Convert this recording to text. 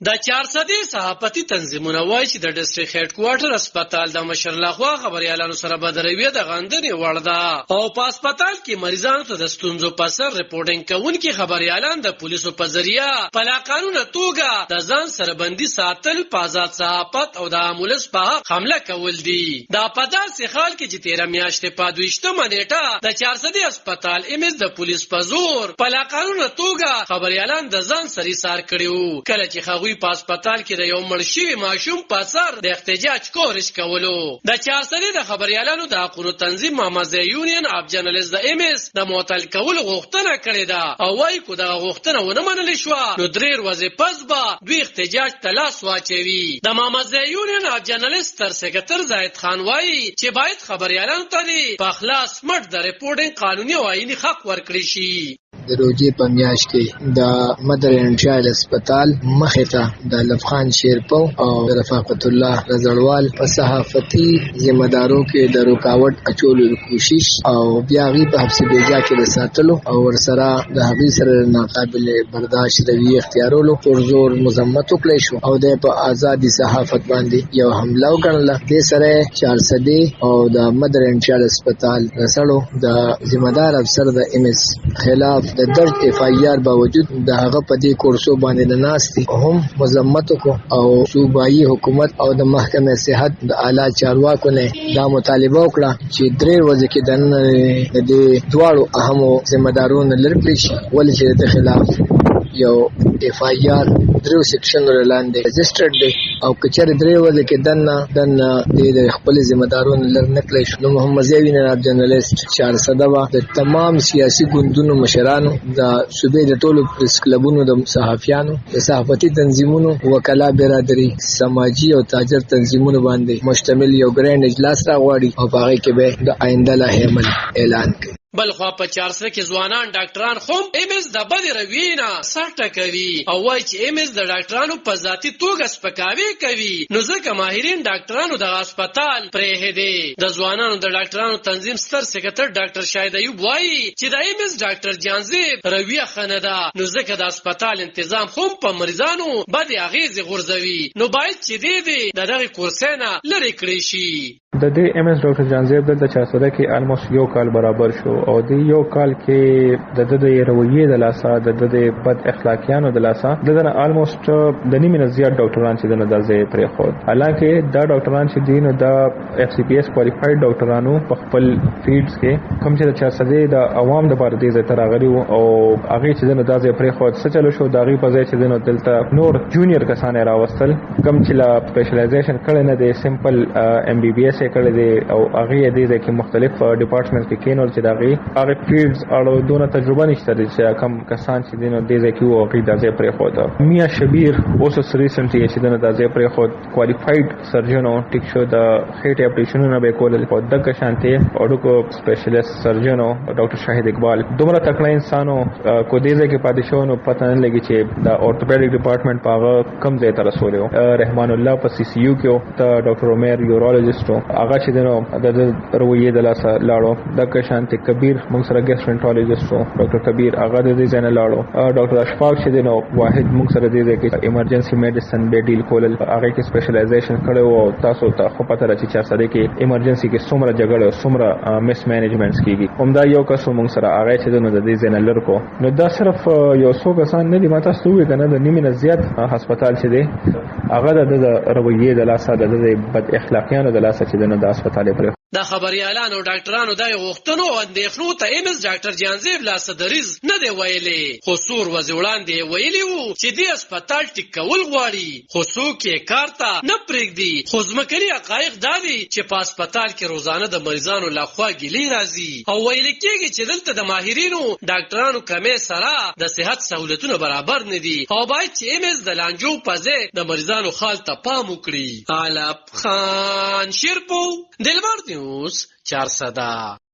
د 400 صحافتي تنظیمونه وایي چې د ډیسټریکټ هډ کوارټر هسپتال د مشر لخوا خبريالانو سره بدروي د غندنې وړ ده او په هسپتال کې مریضانو ته د ستونزو په سر ریپورټینګ کوونکي خبريالان د پولیسو په ذریعہ په لاقانونه توګه د ځان سره بندي ساتل په آزاد صحافت او د امبولانس په حق حمله کول دي. دا په داسې حال کې چې 13 میاشتې په 22 نیټه د 400 هسپتال ایمز د پولیس په زور په لاقانونه توګه خبريالان د ځان سره سار کړیو کله چې هغوی په هسپتال کې د یو مړ شوي ماشوم په سر د احتجاج کورش کولو. د 400 د خبريالانو د حقوقو تنظیم مامازه یونین اف جرنالست د ایمز د معطل کول غوښتنه کړې ده او وايي کو د غوښتنه ونه منل شو نو درې ورځې پس به دوی احتجاج ته لاس واچوي. د مامازه یونین اف جرنالست تر سکرټر زاهد خان وايي چې باید خبريالانو ته په خلاص مټ د ریپورټینګ قانوني او آئینی حق ورکړي شي. د روزي په میاشت کې د مدر اینډ چایلډ هسپتال مخې ته د لفخان شیرپو او رفاقت الله رضوال په صحافتي ذمہ دارو کې د رکاوټ اچولو کوشش او بیا غي په حبس بیجا کې د ساتلو او ورسره د هغې سره ناقابل برداشت رویه اختیارولو پر زور مذمت وکړی شو او د په آزادي صحافت باندې یو حمله وکړله. د سره 400 او د مدر اینډ چایلډ هسپتال رسړو د ذمہ دار افسر د ایمس خلاف د درج اف آی آر باوجود د هغه په دې کورسو باندې د ناستي هم مذمت کو او صوبایي حکومت او د محکمه صحت د اعلی چارواکو نه دا مطالبه وکړه چې درې ورځې کې د دې دواړو اهمو ذمہ دارونو لرګل شي ولې چې د خلاف یو اف آی آر درو سیکشن لاندې رجسټرډ دی او کچره درې ورځې کې دنه د خپل ذمہ دارونو لر نکړی شو. محمد زوین اف جرنالست 400 د تمام سیاسي ګوندونو مشرانو د صوبې د ټولو پریس کلبونو د صحافیانو د صحافتي تنظیمونو وکلا برادری سماجی او تاجر تنظیمونو باندې مشتمل یو ګرانډ اجلاس راغواړي او په هغه کې به د آینده له عمل اعلان کړي. بل خو په 400 کې ځوانان ډاکټران خو ایمز د بد روینا سټه کوي او وایي چې ایمز د ډاکټرانو په ذاتي توګه سپکاوي کوي نو ځکه ماهرین ډاکټرانو د هسپتال پرې هدي. د ځوانانو د ډاکټرانو تنظیم ستر سکرټر ډاکټر شاهد ایوب وایي چې د ایمز ډاکټر جانزیب رویه خنه ده نو ځکه د هسپتال تنظیم خو په مریضانو بد اغیز غورځوي نو باید چې د دغه کورسینه لری کړی شي. د دې ایم اس ډاکټر جانزیب د 400 کې الموست یو کال برابر شو او د یو کال کې د رویې د لاسه د بد اخلاقیانو د لاسه د الموست د نیمه نه زیات ډاکټران چې د ځای پرې خود حالانکه دا ډاکټران چې دین د اف سی پی ایس کوالیفاید ډاکټرانو په خپل فیلډز کې کوم چې د 400 د عوام د بار دې تر غړي او هغه چې د ځای پرې خود څه چلو شو دا غي په ځای چې د دلته نور جونیئر کسان راوستل کوم چې لا سپیشلایزیشن کړي نه دي سمپل ام بی بی ایس کړي دي او هغه دې کې مختلف ډپارټمنټ کې کینول چې هغه فیلډز اړو دونه تجربه نشته چې کم کسان چې دینو دې کې وو هغه د ځای پرې خود میا شبیر اوس ریسنټلی چې د ځای پرې خود کوالیفاید سرجن او ټیک شو د هیټ اپریشنونه به کول په دغه شانته اورکو سپیشلیست سرجن او ډاکټر شاهد اقبال دومره تکړه انسانو کو دې ځای کې پاتې شو نو پته نه لګی چې د اورتوپیډیک ډپارټمنټ پاغه کم ځای ته رسولیو. رحمان الله په سی سی یو کې ته ډاکټر عمر یورولوژیسټ هغه چې دنو د رویې د لاسه لاړو د شانتی کبیر موږ سره ګیسټرنټولوژیسټ ډاکټر کبیر هغه د دې ځای نه لاړو ډاکټر اشفاق چې دنو واحد موږ سره د دې کې ایمرجنسي میډیسن به ډیل کول هغه کې سپیشلایزیشن کړو او تاسو ته خو پته راځي چې 400 کې ایمرجنسي کې څومره جګړه او څومره مس مینجمنټس کیږي همدا یو کس موږ سره هغه چې دنو د دې ځای نه لړکو نو دا صرف یو څو کسان نه دي ماته ستوي کنه د نیمه زیات هسپتال چې دی هغه د رویې د لاسه د بد اخلاقیانو د لاسه چې د هسپتال پر د خبريالانو ډاکټرانو د غوښتنو او اندېښنو ته ایمز ډاکټر جانزیب لاسه دریز نه دی ویلي خو سور وزوړاندې ویلي وو چې د هسپتال ټیکول غواړي خو څوک یې کارته نه پرېږدي. خو ځمکني حقایق دا دي چې په هسپتال کې روزانه د مریضانو لخوا ګیلې راځي او ویل کېږي چې دلته د ماهرینو ډاکټرانو کمې سره د صحت سہولتونو برابر نه دي او باید چې ایمز د لانجو په ځای د مریضانو حال ته پام وکړي. علب خان شیرپو دلبر نیوز 400